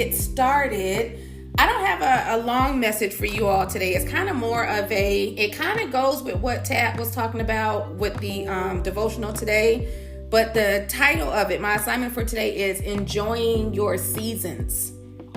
get started, I don't have a long message for you all today. It's kind of more of it kind of goes with what Tab was talking about with the devotional today. But the title of it, my assignment for today is Enjoying Your Seasons.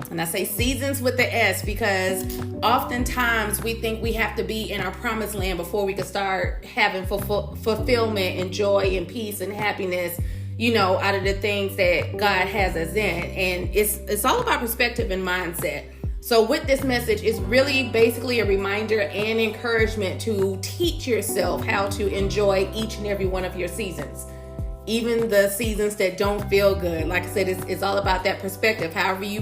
And I say seasons with the S because oftentimes we think we have to be in our promised land before we can start having fulfillment and joy and peace and happiness, out of the things that God has us in. And it's all about perspective and mindset. So with this message, it's really basically a reminder and encouragement to teach yourself how to enjoy each and every one of your seasons. Even the seasons that don't feel good. Like I said, it's all about that perspective. However you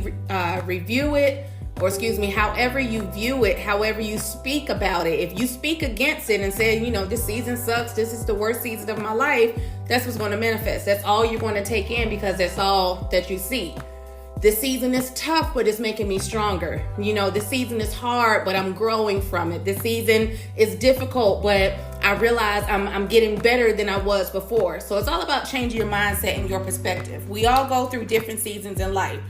review it, however you view it, however you speak about it. If you speak against it and say, this season sucks, this is the worst season of my life, that's what's going to manifest. That's all you're going to take in because that's all that you see. This season is tough, but it's making me stronger. This season is hard, but I'm growing from it. This season is difficult, but I realize I'm getting better than I was before. So it's all about changing your mindset and your perspective. We all go through different seasons in life.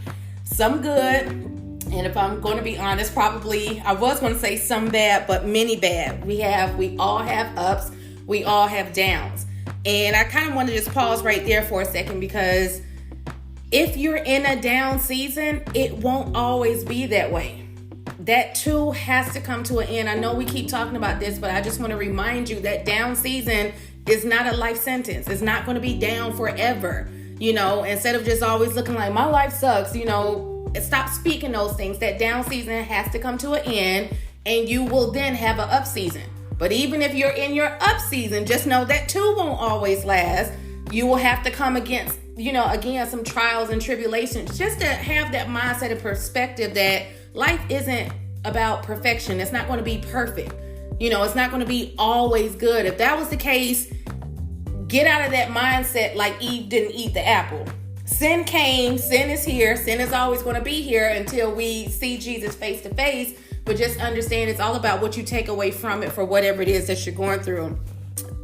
Some good, and if I'm going to be honest, I was going to say some bad, but many bad. We all have ups, we all have downs. And I kind of want to just pause right there for a second because if you're in a down season, it won't always be that way. That too has to come to an end. I know we keep talking about this, but I just want to remind you that down season is not a life sentence. It's not going to be down forever. Instead of just always looking like my life sucks, stop speaking those things. That down season has to come to an end and you will then have an up season. But even if you're in your up season, just know that too won't always last. You will have to come against again, some trials and tribulations, just to have that mindset and perspective that life isn't about perfection. It's not going to be perfect. It's not going to be always good. If that was the case, get out of that mindset like Eve didn't eat the apple. Sin came, sin is here, sin is always going to be here until we see Jesus face to face. But just understand it's all about what you take away from it for whatever it is that you're going through.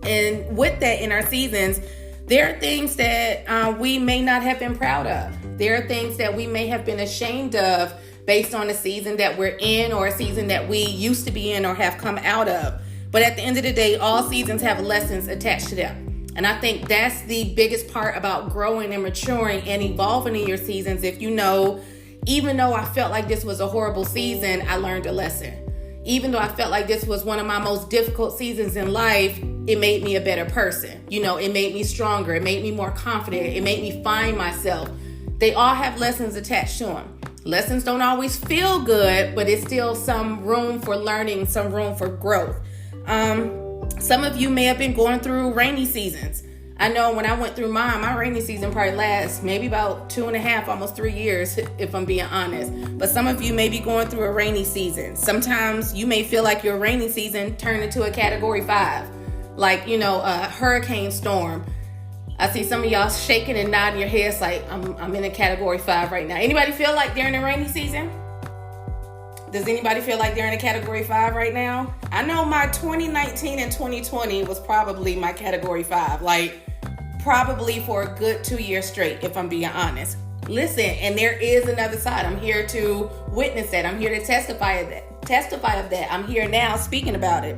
And with that, in our seasons, there are things that we may not have been proud of. There are things that we may have been ashamed of based on the season that we're in or a season that we used to be in or have come out of. But at the end of the day, all seasons have lessons attached to them. And I think that's the biggest part about growing and maturing and evolving in your seasons. If even though I felt like this was a horrible season, I learned a lesson. Even though I felt like this was one of my most difficult seasons in life, it made me a better person. It made me stronger. It made me more confident. It made me find myself. They all have lessons attached to them. Lessons don't always feel good, but it's still some room for learning, some room for growth. Some of you may have been going through rainy seasons. I know when I went through my rainy season probably lasts maybe about 2.5, almost 3 years, if I'm being honest. But some of you may be going through a rainy season. Sometimes you may feel like your rainy season turned into a category 5, like, a hurricane storm. I see some of y'all shaking and nodding your heads like I'm in a category 5 right now. Anybody feel like they're in a rainy season? Does anybody feel like they're in a category 5 right now? I know my 2019 and 2020 was probably my category 5. Probably for a good 2 years straight, if I'm being honest. Listen, and there is another side. I'm here to witness that. I'm here to testify of that. I'm here now speaking about it.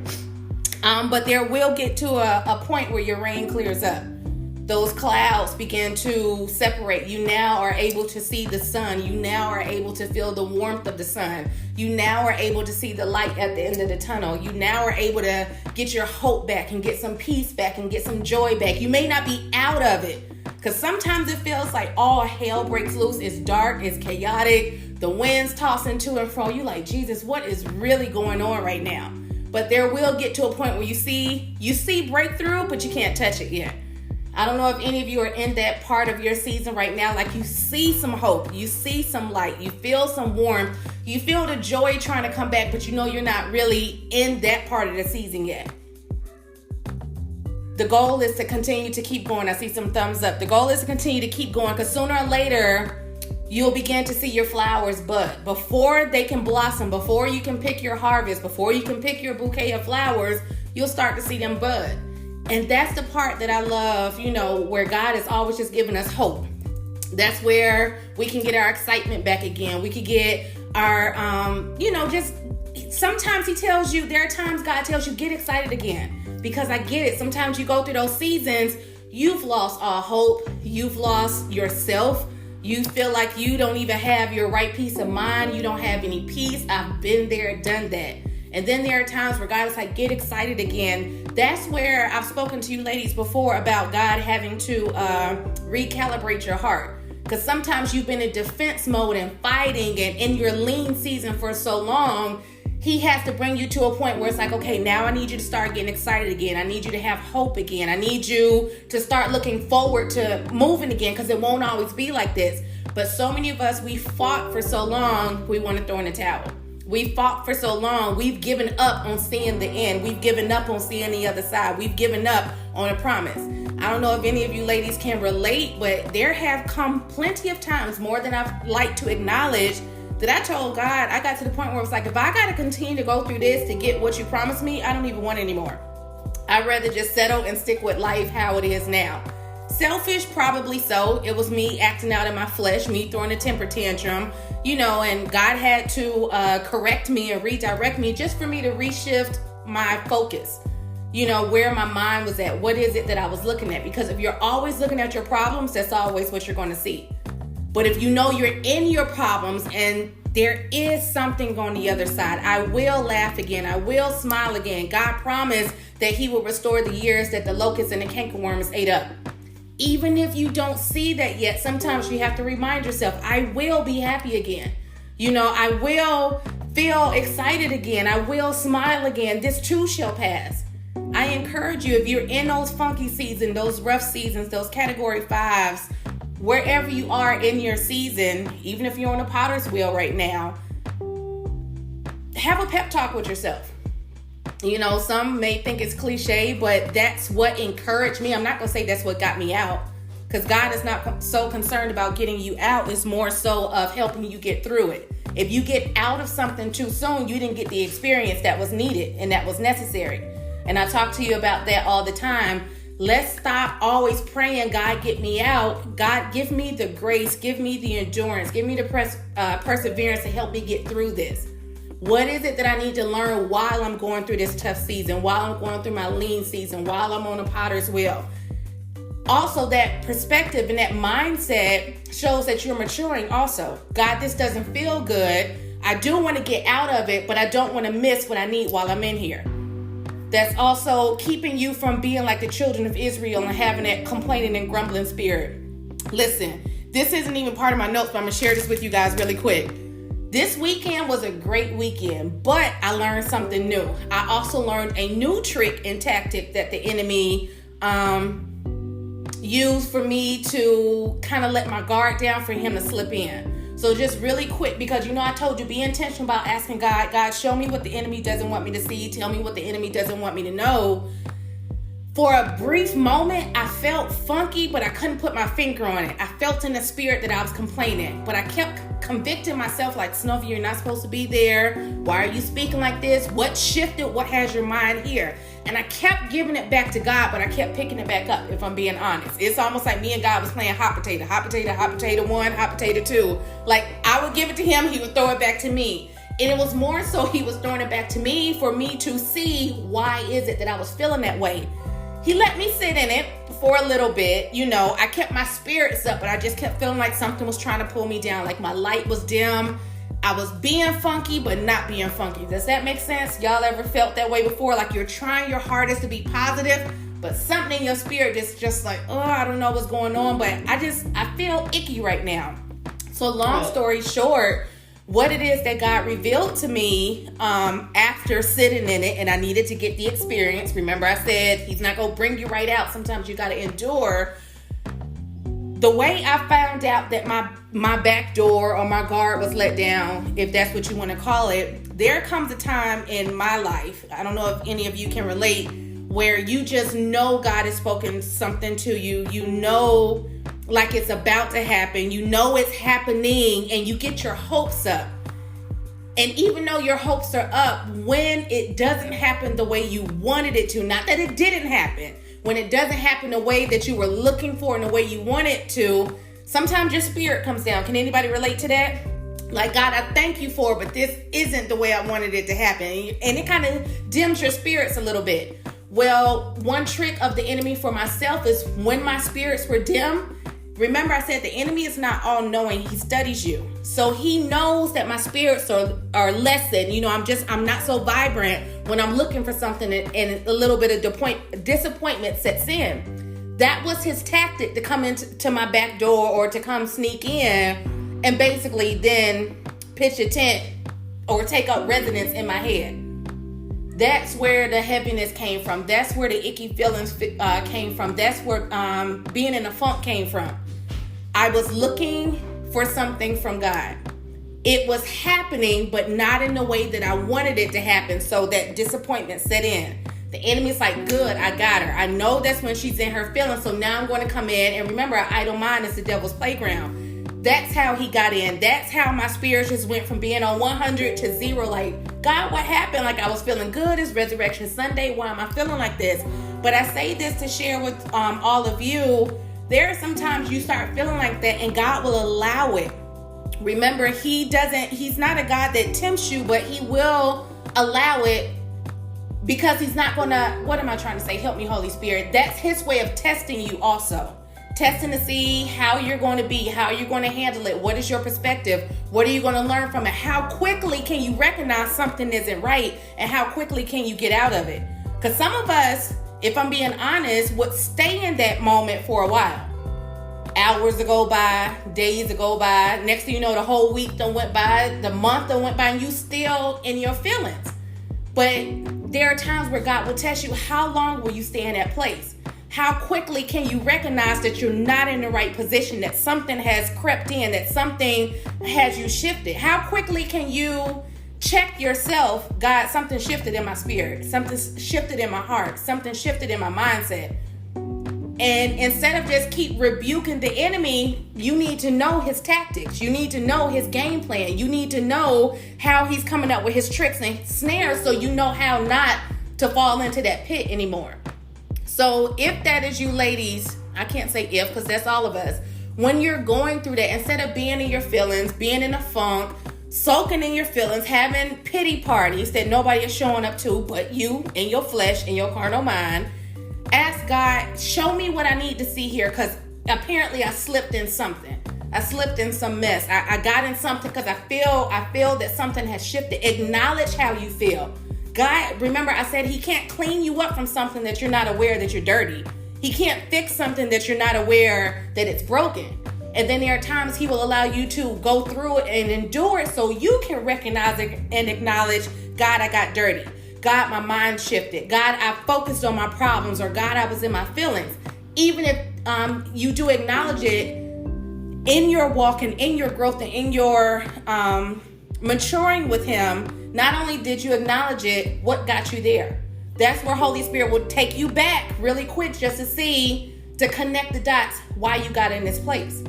But there will get to a point where your rain clears up. Those clouds begin to separate. You now are able to see the sun. You now are able to feel the warmth of the sun. You now are able to see the light at the end of the tunnel. You now are able to get your hope back and get some peace back and get some joy back. You may not be out of it because sometimes it feels like all hell breaks loose. It's dark, it's chaotic. The winds tossing to and fro. You like, Jesus, what is really going on right now? But there will get to a point where you see breakthrough, but you can't touch it yet. I don't know if any of you are in that part of your season right now. Like you see some hope, you see some light, you feel some warmth, you feel the joy trying to come back, but you're not really in that part of the season yet. The goal is to continue to keep going. I see some thumbs up. The goal is to continue to keep going because sooner or later, you'll begin to see your flowers bud. Before they can blossom, before you can pick your harvest, before you can pick your bouquet of flowers, you'll start to see them bud. And that's the part that I love, where God is always just giving us hope. That's where we can get our excitement back again. We could get our, just sometimes he tells you, there are times God tells you, get excited again. Because I get it. Sometimes you go through those seasons, you've lost all hope. You've lost yourself. You feel like you don't even have your right peace of mind. You don't have any peace. I've been there, done that. And then there are times where God is like, get excited again. That's where I've spoken to you ladies before about God having to recalibrate your heart. Because sometimes you've been in defense mode and fighting and in your lean season for so long, he has to bring you to a point where it's like, okay, now I need you to start getting excited again. I need you to have hope again. I need you to start looking forward to moving again, because it won't always be like this. But so many of us, we fought for so long, we want to throw in the towel. We fought for so long, we've given up on seeing the end. We've given up on seeing the other side. We've given up on a promise. I don't know if any of you ladies can relate, but there have come plenty of times, more than I've liked to acknowledge, that I told God, I got to the point where it was like, if I got to continue to go through this to get what you promised me, I don't even want it anymore. I'd rather just settle and stick with life how it is now. Selfish, probably so. It was me acting out in my flesh, me throwing a temper tantrum, and God had to correct me and redirect me just for me to reshift my focus, where my mind was at. What is it that I was looking at? Because if you're always looking at your problems, that's always what you're going to see. But if you know you're in your problems and there is something on the other side, I will laugh again. I will smile again. God promised that he will restore the years that the locusts and the cankerworms ate up. Even if you don't see that yet, sometimes you have to remind yourself, I will be happy again. I will feel excited again. I will smile again. This too shall pass. I encourage you, if you're in those funky seasons, those rough seasons, those category 5s, wherever you are in your season, even if you're on a potter's wheel right now, have a pep talk with yourself. Some may think it's cliche, but that's what encouraged me. I'm not going to say that's what got me out, because God is not so concerned about getting you out. It's more so of helping you get through it. If you get out of something too soon, you didn't get the experience that was needed and that was necessary. And I talk to you about that all the time. Let's stop always praying, God, get me out. God, give me the grace, give me the endurance, give me the perseverance to help me get through this. What is it that I need to learn while I'm going through this tough season, while I'm going through my lean season, while I'm on a potter's wheel? Also, that perspective and that mindset shows that you're maturing also. God, this doesn't feel good. I do want to get out of it, but I don't want to miss what I need while I'm in here. That's also keeping you from being like the children of Israel and having that complaining and grumbling spirit. Listen, this isn't even part of my notes, but I'm going to share this with you guys really quick. This weekend was a great weekend, but I learned something new. I also learned a new trick and tactic that the enemy used for me to kind of let my guard down for him to slip in. So just really quick, because I told you, be intentional about asking God, show me what the enemy doesn't want me to see. Tell me what the enemy doesn't want me to know. For a brief moment, I felt funky, but I couldn't put my finger on it. I felt in the spirit that I was complaining, but I kept convicting myself like, Snovi, you're not supposed to be there. Why are you speaking like this? What shifted? What has your mind here? And I kept giving it back to God, but I kept picking it back up, if I'm being honest. It's almost like me and God was playing hot potato 1, hot potato 2. Like, I would give it to him, he would throw it back to me. And it was more so he was throwing it back to me for me to see why is it that I was feeling that way. He let me sit in it for a little bit. I kept my spirits up, but I just kept feeling like something was trying to pull me down. Like my light was dim. I was being funky, but not being funky. Does that make sense? Y'all ever felt that way before? Like you're trying your hardest to be positive, but something in your spirit is just like, oh, I don't know what's going on, but I feel icky right now. So long story short, what it is that God revealed to me after sitting in it, and I needed to get the experience. Remember I said he's not going to bring you right out. Sometimes you got to endure. The way I found out that my back door or my guard was let down, if that's what you want to call it, there comes a time in my life, I don't know if any of you can relate, where you just know God has spoken something to you. You know, like it's about to happen. You know it's happening, and you get your hopes up. And even though your hopes are up, when it doesn't happen the way you wanted it to, not that it didn't happen, when it doesn't happen the way that you were looking for and the way you want it to, Sometimes your spirit comes down. Can anybody relate to that? Like, God, I thank you for it, but this isn't the way I wanted it to happen. And it kind of dims your spirits a little bit. Well, one trick of the enemy for myself is when my spirits were dim. Remember, I said the enemy is not all knowing. He studies you. So he knows that my spirits are lessened. I'm not so vibrant when I'm looking for something and a little bit of disappointment sets in. That was his tactic, to come into my back door or to come sneak in and basically then pitch a tent or take up residence in my head. That's where the heaviness came from. That's where the icky feelings came from. That's where being in a funk came from. I was looking for something from God. It was happening, but not in the way that I wanted it to happen, so that disappointment set in. The enemy's like, good, I got her. I know that's when she's in her feelings, so now I'm going to come in. And remember, our idle mind is the devil's playground. That's how he got in. That's how my spirit just went from being on 100 to 0. Like, God, what happened? Like, I was feeling good. It's Resurrection Sunday. Why am I feeling like this? But I say this to share with all of you. There are some times you start feeling like that and God will allow it. Remember, he's not a God that tempts you, but he will allow it because he's not gonna, what am I trying to say? Help me, Holy Spirit. That's his way of testing you also. Testing to see how you're going to be, how you're going to handle it. What is your perspective? What are you going to learn from it? How quickly can you recognize something isn't right? And how quickly can you get out of it? Because some of us, if I'm being honest, would stay in that moment for a while. Hours go by, days go by. Next thing you know, the whole week done went by, the month done went by, and you still in your feelings. But there are times where God will test you. How long will you stay in that place? How quickly can you recognize that you're not in the right position, that something has crept in, that something has you shifted? How quickly can you check yourself? God, something shifted in my spirit. Something shifted in my heart. Something shifted in my mindset. And instead of just keep rebuking the enemy, you need to know his tactics. You need to know his game plan. You need to know how he's coming up with his tricks and snares, so you know how not to fall into that pit anymore. So if that is you ladies, I can't say if because that's all of us. When you're going through that, instead of being in your feelings, being in a funk, soaking in your feelings, having pity parties that nobody is showing up to but you and your flesh and your carnal mind, ask God, show me what I need to see here, because apparently I slipped in something. I slipped in some mess. I got in something because I feel that something has shifted. Acknowledge how you feel. God, remember I said he can't clean you up from something that you're not aware that you're dirty. He can't fix something that you're not aware that it's broken. And then there are times he will allow you to go through it and endure it so you can recognize it and acknowledge, God, I got dirty. God, my mind shifted. God, I focused on my problems, or God, I was in my feelings. Even if you do acknowledge it in your walk and in your growth and in your maturing with him, not only did you acknowledge it, what got you there? That's where Holy Spirit will take you back really quick just to connect the dots why you got in this place.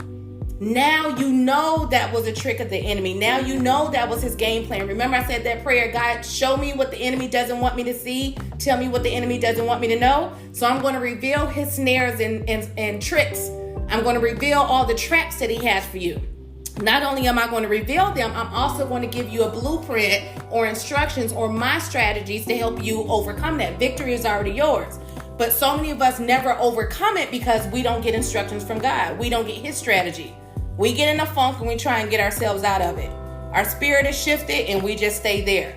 Now you know that was a trick of the enemy. Now you know that was his game plan. Remember I said that prayer, God, show me what the enemy doesn't want me to see. Tell me what the enemy doesn't want me to know. So I'm going to reveal his snares and tricks. I'm going to reveal all the traps that he has for you. Not only am I going to reveal them, I'm also going to give you a blueprint or instructions or my strategies to help you overcome that. Victory is already yours. But so many of us never overcome it because we don't get instructions from God. We don't get his strategy. We get in a funk and we try and get ourselves out of it. Our spirit is shifted and we just stay there.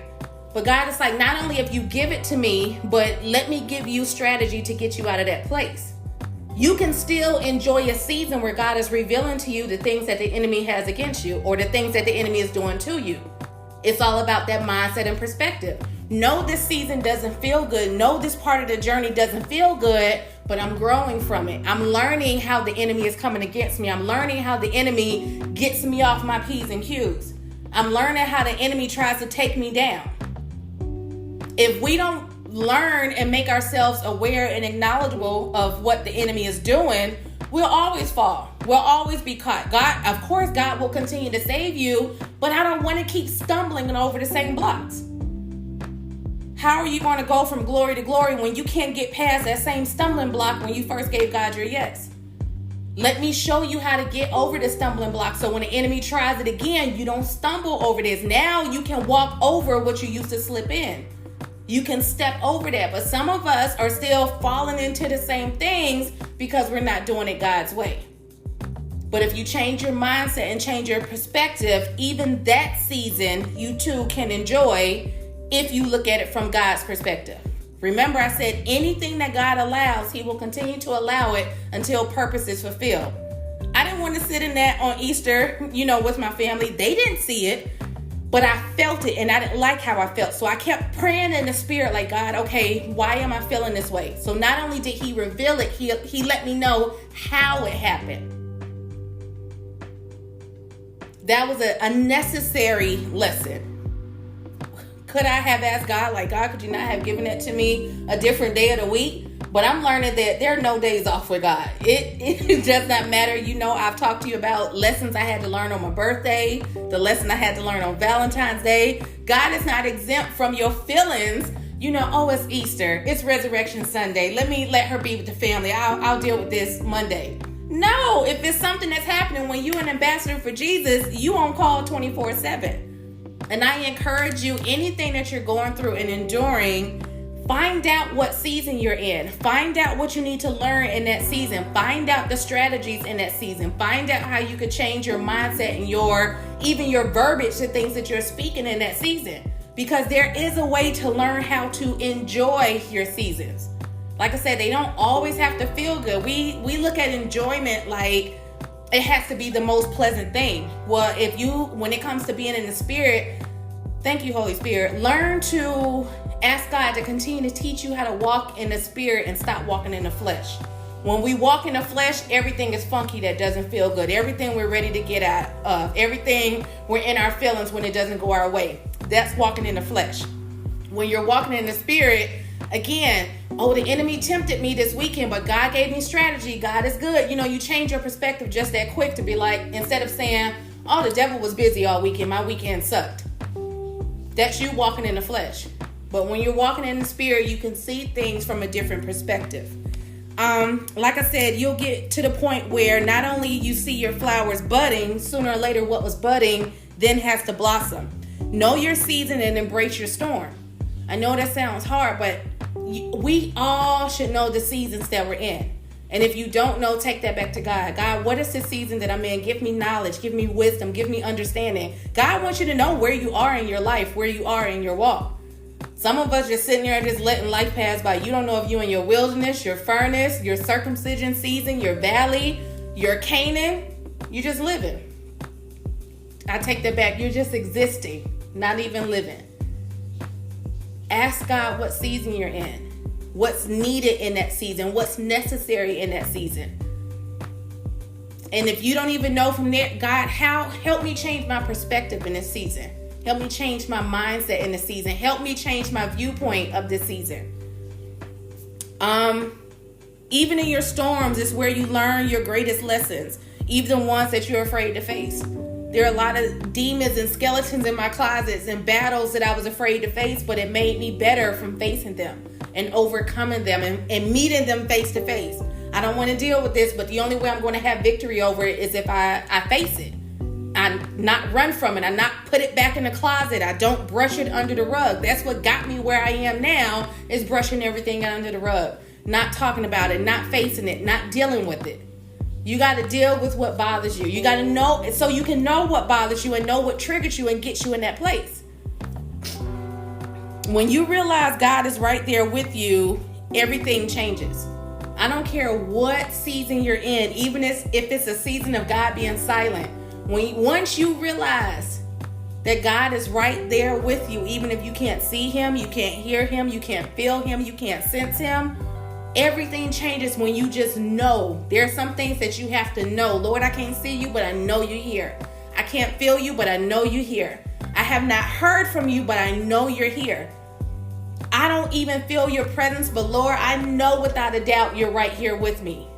But God is like, not only if you give it to me, but let me give you strategy to get you out of that place. You can still enjoy a season where God is revealing to you the things that the enemy has against you or the things that the enemy is doing to you. It's all about that mindset and perspective. No, this season doesn't feel good. No, this part of the journey doesn't feel good, but I'm growing from it. I'm learning how the enemy is coming against me. I'm learning how the enemy gets me off my P's and Q's. I'm learning how the enemy tries to take me down. If we don't learn and make ourselves aware and acknowledgeable of what the enemy is doing, we'll always fall. We'll always be caught. God, of course, God will continue to save you, but I don't want to keep stumbling over the same blocks. How are you going to go from glory to glory when you can't get past that same stumbling block when you first gave God your yes? Let me show you how to get over the stumbling block. So when the enemy tries it again, you don't stumble over this. Now you can walk over what you used to slip in. You can step over that. But some of us are still falling into the same things because we're not doing it God's way. But if you change your mindset and change your perspective, even that season you too can enjoy if you look at it from God's perspective. Remember, I said anything that God allows, he will continue to allow it until purpose is fulfilled. I didn't want to sit in that on Easter, with my family. They didn't see it, but I felt it and I didn't like how I felt. So I kept praying in the spirit like, God, okay, why am I feeling this way? So not only did he reveal it, he let me know how it happened. That was a necessary lesson. Could I have asked God, like, God, could you not have given it to me a different day of the week? But I'm learning that there are no days off with God. It does not matter. I've talked to you about lessons I had to learn on my birthday, the lesson I had to learn on Valentine's Day. God is not exempt from your feelings. It's Easter. It's Resurrection Sunday. Let her be with the family. I'll deal with this Monday. No, if it's something that's happening when you're an ambassador for Jesus, you on call 24/7. And I encourage you, anything that you're going through and enduring, find out what season you're in. Find out what you need to learn in that season. Find out the strategies in that season. Find out how you could change your mindset and even your verbiage to things that you're speaking in that season. Because there is a way to learn how to enjoy your seasons. Like I said, they don't always have to feel good. We look at enjoyment like it has to be the most pleasant thing. Well, when it comes to being in the spirit, thank you, Holy Spirit, learn to ask God to continue to teach you how to walk in the spirit and stop walking in the flesh. When we walk in the flesh, everything is funky that doesn't feel good. Everything we're ready to get out of. Everything we're in our feelings when it doesn't go our way. That's walking in the flesh. When you're walking in the spirit, again, the enemy tempted me this weekend, but God gave me strategy. God is good. You change your perspective just that quick to be like, instead of saying, the devil was busy all weekend, my weekend sucked. That's you walking in the flesh. But when you're walking in the spirit, you can see things from a different perspective. Like I said, you'll get to the point where not only you see your flowers budding, sooner or later what was budding then has to blossom. Know your season and embrace your storm. I know that sounds hard, but we all should know the seasons that we're in. And if you don't know, take that back to God. God, what is the season that I'm in? Give me knowledge, give me wisdom, give me understanding. God wants you to know where you are in your life, where you are in your walk. Some of us just sitting there just letting life pass by. You don't know if you're in your wilderness, your furnace, your circumcision season, your valley, your Canaan. You're just living. I take that back. You're just existing, not even living. Ask God what season you're in, what's needed in that season, what's necessary in that season. And if you don't even know from there, God, help me change my perspective in this season. Help me change my mindset in the season. Help me change my viewpoint of this season. Even in your storms is where you learn your greatest lessons, even the ones that you're afraid to face. There are a lot of demons and skeletons in my closets and battles that I was afraid to face, but it made me better from facing them and overcoming them and meeting them face to face. I don't want to deal with this, but the only way I'm going to have victory over it is if I face it. I not run from it. I not put it back in the closet. I don't brush it under the rug. That's what got me where I am now, is brushing everything under the rug. Not talking about it, not facing it, not dealing with it. You got to deal with what bothers you. You got to know, so you can know what bothers you and know what triggers you and gets you in that place. When you realize God is right there with you, everything changes. I don't care what season you're in, even if it's a season of God being silent. Once you realize that God is right there with you, even if you can't see him, you can't hear him, you can't feel him, you can't sense him, everything changes when you just know. There are some things that you have to know. Lord, I can't see you, but I know you're here. I can't feel you, but I know you're here. I have not heard from you, but I know you're here. I don't even feel your presence, but Lord, I know without a doubt you're right here with me.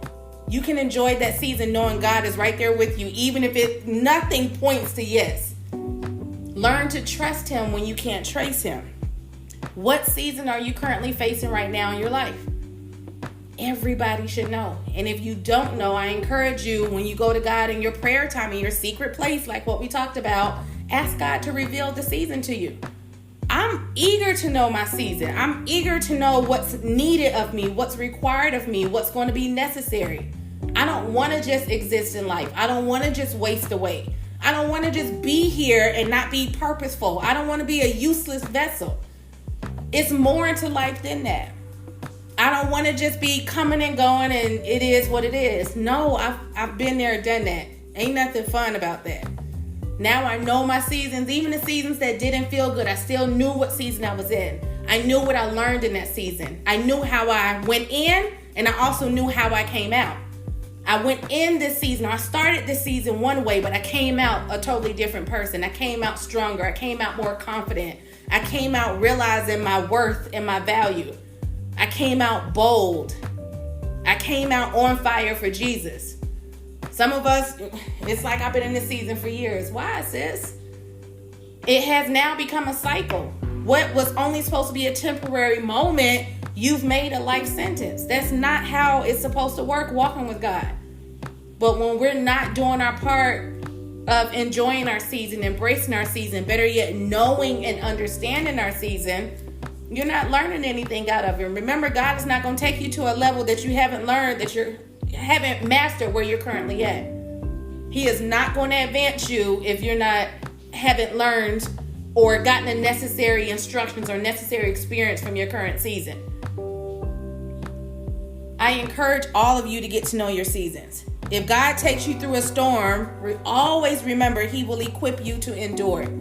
You can enjoy that season knowing God is right there with you, even if nothing points to yes. Learn to trust him when you can't trace him. What season are you currently facing right now in your life? Everybody should know. And if you don't know, I encourage you, when you go to God in your prayer time, in your secret place, like what we talked about, ask God to reveal the season to you. I'm eager to know my season. I'm eager to know what's needed of me, what's required of me, what's going to be necessary. I don't want to just exist in life. I don't want to just waste away. I don't want to just be here and not be purposeful. I don't want to be a useless vessel. It's more to life than that. I don't want to just be coming and going and it is what it is. No, I've been there, done that. Ain't nothing fun about that. Now I know my seasons, even the seasons that didn't feel good. I still knew what season I was in. I knew what I learned in that season. I knew how I went in, and I also knew how I came out. I went in this season, I started this season one way, but I came out a totally different person. I came out stronger. I came out more confident. I came out realizing my worth and my value. I came out bold. I came out on fire for Jesus. Some of us, it's like I've been in this season for years. Why, sis? It has now become a cycle. What was only supposed to be a temporary moment, you've made a life sentence. That's not how it's supposed to work walking with God. But when we're not doing our part of enjoying our season, embracing our season, better yet, knowing and understanding our season, you're not learning anything out of it. Remember, God is not going to take you to a level that you haven't learned, that you haven't mastered where you're currently at. He is not going to advance you if you're haven't learned or gotten the necessary instructions or necessary experience from your current season. I encourage all of you to get to know your seasons. If God takes you through a storm, always remember He will equip you to endure it.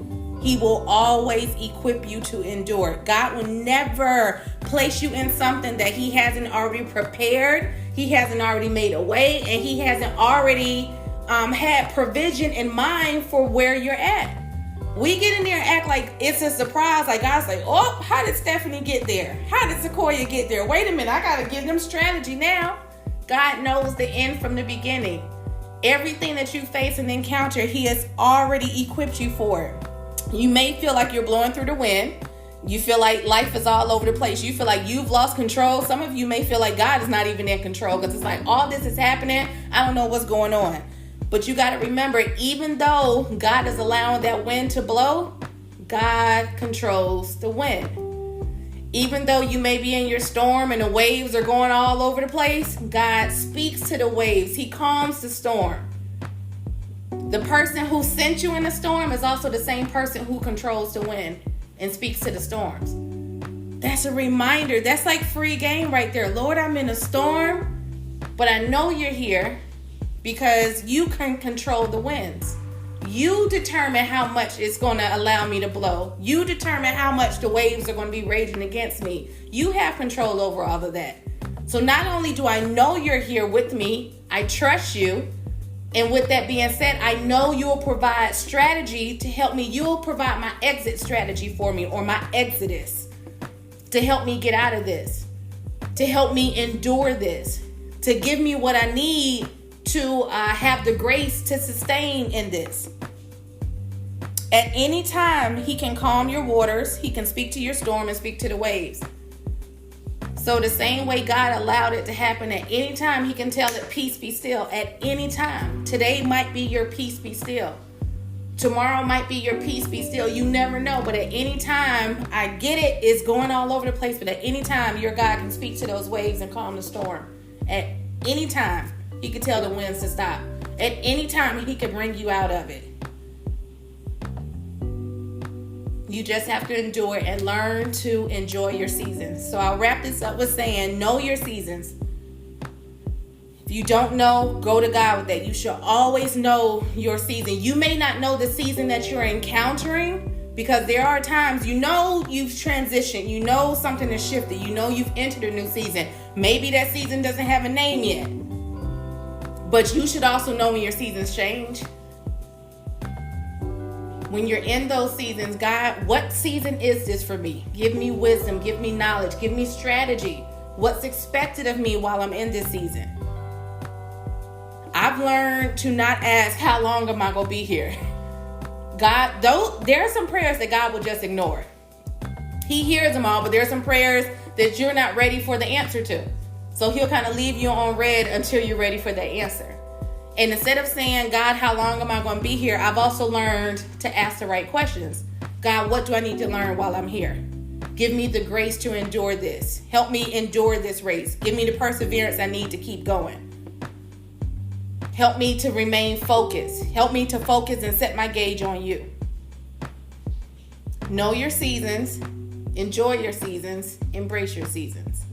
He will always equip you to endure. God will never place you in something that He hasn't already prepared. He hasn't already made a way, and He hasn't already had provision in mind for where you're at. We get in there and act like it's a surprise. Like God's like, oh, how did Stephanie get there? How did Sequoia get there? Wait a minute, I got to give them strategy now. God knows the end from the beginning. Everything that you face and encounter, He has already equipped you for it. You may feel like you're blowing through the wind. You feel like life is all over the place. You feel like you've lost control. Some of you may feel like God is not even in control because it's like all this is happening. I don't know what's going on. But you got to remember, even though God is allowing that wind to blow, God controls the wind. Even though you may be in your storm and the waves are going all over the place, God speaks to the waves. He calms the storm. The person who sent you in the storm is also the same person who controls the wind and speaks to the storms. That's a reminder. That's like free game right there. Lord, I'm in a storm, but I know you're here because you can control the winds. You determine how much it's going to allow me to blow. You determine how much the waves are going to be raging against me. You have control over all of that. So not only do I know you're here with me, I trust you. And with that being said, I know you'll provide strategy to help me. You'll provide my exit strategy for me, or my exodus, to help me get out of this, to help me endure this, to give me what I need to have the grace to sustain in this. At any time, He can calm your waters. He can speak to your storm and speak to the waves. So the same way God allowed it to happen at any time, He can tell it, peace be still at any time. Today might be your peace be still. Tomorrow might be your peace be still. You never know. But at any time, I get it, it's going all over the place. But at any time, your God can speak to those waves and calm the storm. At any time, He can tell the winds to stop. At any time, He can bring you out of it. You just have to endure and learn to enjoy your seasons. So I'll wrap this up with saying, know your seasons. If you don't know, go to God with that. You should always know your season. You may not know the season that you're encountering, because there are times you've transitioned, something has shifted, you've entered a new season. Maybe that season doesn't have a name yet. But you should also know when your seasons change. When you're in those seasons, God, what season is this for me? Give me wisdom, give me knowledge, give me strategy. What's expected of me while I'm in this season? I've learned to not ask, how long am I going to be here? God, though, there are some prayers that God will just ignore. He hears them all, but there are some prayers that you're not ready for the answer to. So he'll kind of leave you on red until you're ready for the answer. And instead of saying, God, how long am I going to be here? I've also learned to ask the right questions. God, what do I need to learn while I'm here? Give me the grace to endure this. Help me endure this race. Give me the perseverance I need to keep going. Help me to remain focused. Help me to focus and set my gauge on you. Know your seasons. Enjoy your seasons. Embrace your seasons.